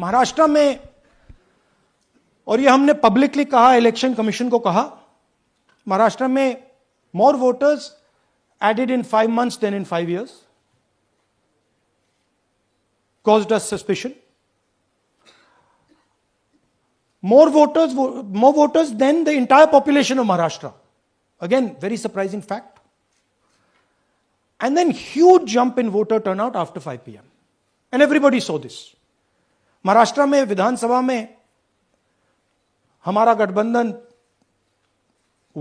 महाराष्ट्र में, और ये हमने पब्लिकली कहा, इलेक्शन कमीशन को कहा, महाराष्ट्र में more voters added in 5 months then in 5 years caused us suspicion. More voters than the entire population of Maharashtra. Again, very surprising fact. And then huge jump in voter turnout after 5 p.m. And everybody saw this. Maharashtra में विधानसभा में हमारा गठबंधन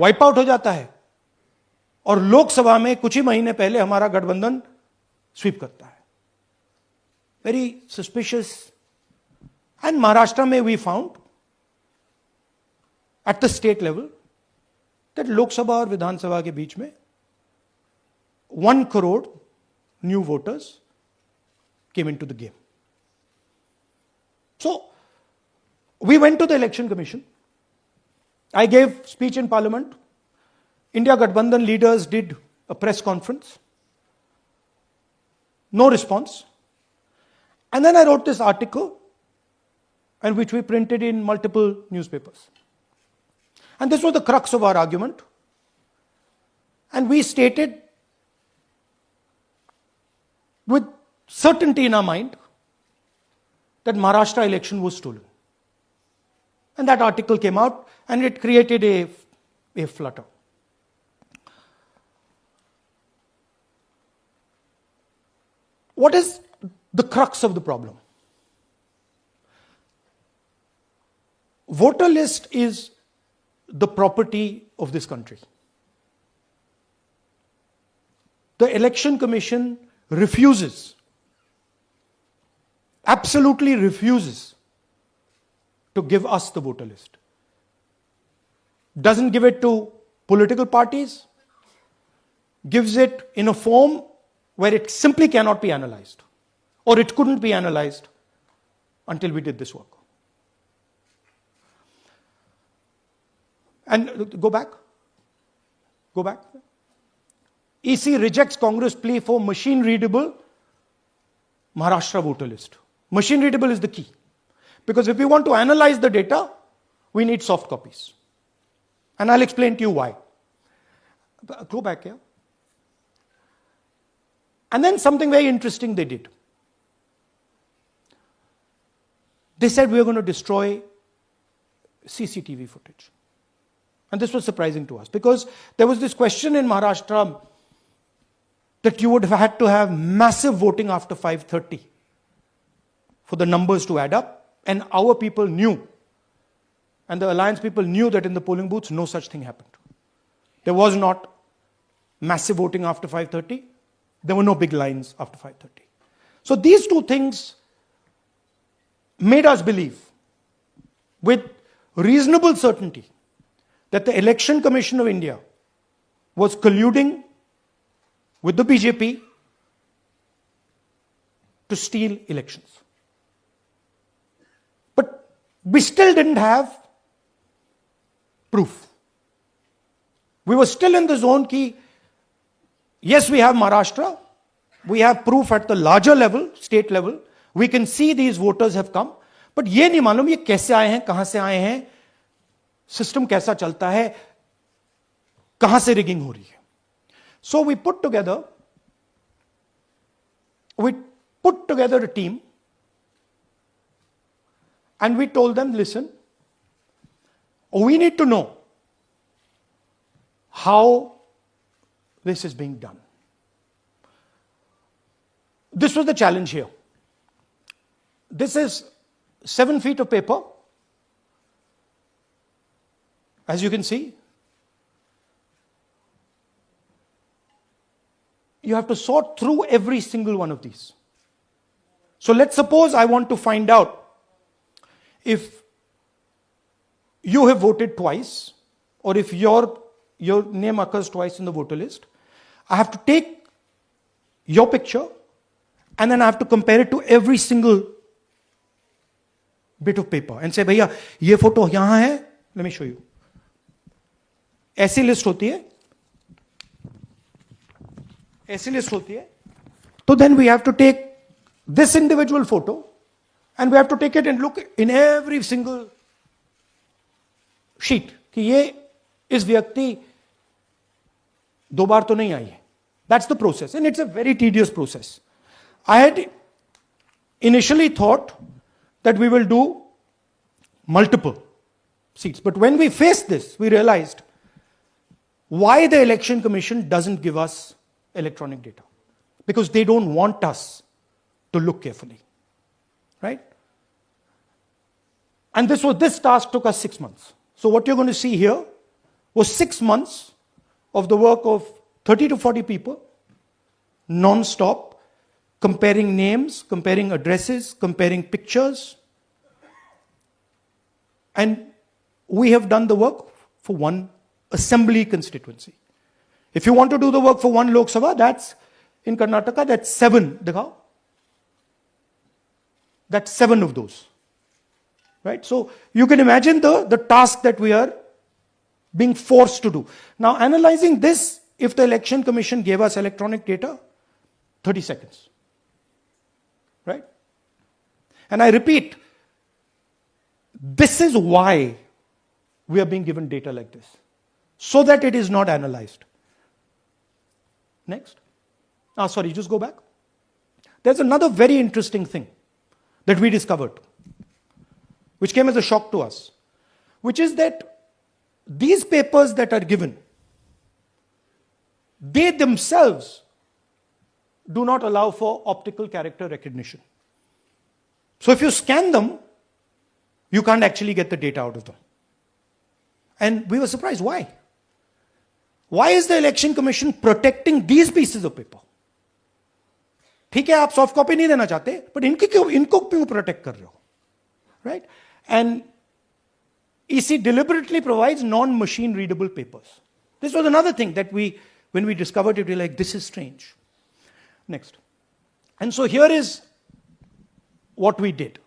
wipe out हो जाता है और लोकसभा में कुछ ही महीने पहले हमारा गठबंधन स्वीप करता है. Very suspicious. एंड महाराष्ट्र में we found at the state level that Lok Sabha और विधानसभा के बीच में 1 crore new voters came into the game. So, we went to the election commission. I gave speech in parliament. India Gathbandhan leaders did a press conference. No response. And then I wrote this article, and which we printed in multiple newspapers. And this was the crux of our argument. And we stated with certainty in our mind that Maharashtra election was stolen. And that article came out and it created a flutter. What is the crux of the problem? Voter list is the property of this country. The Election Commission refuses, absolutely refuses to give us the voter list. Doesn't give it to political parties, gives it in a form where it simply cannot be analyzed, or it couldn't be analyzed until we did this work. And go back. EC rejects Congress plea for machine readable Maharashtra voter list. Machine readable is the key. Because if we want to analyze the data, we need soft copies. And I'll explain to you why. Go back here. And then something very interesting they did. They said we are going to destroy CCTV footage. And this was surprising to us because there was this question in Maharashtra that you would have had to have massive voting after 5:30 for the numbers to add up. And our people knew, and the alliance people knew that in the polling booths, no such thing happened. There was not massive voting after 5:30. There were no big lines after 5:30. So these two things made us believe with reasonable certainty that the Election Commission of India was colluding with the BJP to steal elections. But we still didn't have proof. We were still in the zone ki, yes, we have Maharashtra, we have proof at the larger level, state level, we can see these voters have come, but ye nahi malum ye kaise aaye hain, kahan se aaye hain, system kaisa chalta hai, kahan se rigging ho rahi hai. So we put together a team and we told them, listen, we need to know how this is being done. This was the challenge here. This is 7 feet of paper. As you can see, you have to sort through every single one of these. So let's suppose I want to find out if you have voted twice or if your name occurs twice in the voter list. I have to take your picture and then I have to compare it to every single bit of paper and say, भैया ये photo यहां है, let me show you. ऐसी list होती है, तो then we have to take this individual photo And we have to take it and look in every single sheet कि ये इस व्यक्ति दो बार तो नहीं आई है. That's the process, and it's a very tedious process. I had initially thought that we will do multiple seats, but when we faced this, we realized why the Election Commission doesn't give us electronic data. Because they don't want us to look carefully. Right? And this task took us 6 months. So what you're going to see here was 6 months of the work of 30 to 40 people, non-stop, comparing names, comparing addresses, comparing pictures. And we have done the work for one assembly constituency. If you want to do the work for one Lok Sabha, that's in Karnataka, that's 7. Dikhao. That's 7 of those. Right? So you can imagine the task that we are being forced to do. Now, analyzing this, if the Election Commission gave us electronic data, 30 seconds. Right? And I repeat, this is why we are being given data like this, so that it is not analyzed. Next. Sorry, just go back. There's another very interesting thing that we discovered, which came as a shock to us, which is that these papers that are given, they themselves do not allow for optical character recognition. So if you scan them, you can't actually get the data out of them. And we were surprised. Why? Why is the Election Commission protecting these pieces of paper? ठीक है, आप soft copy नहीं देना चाहते, but इनको क्यों protect कर रहे हो? Right? And EC deliberately provides non-machine readable papers. This was another thing that when we discovered it, we were like, this is strange. Next. And so here is what we did.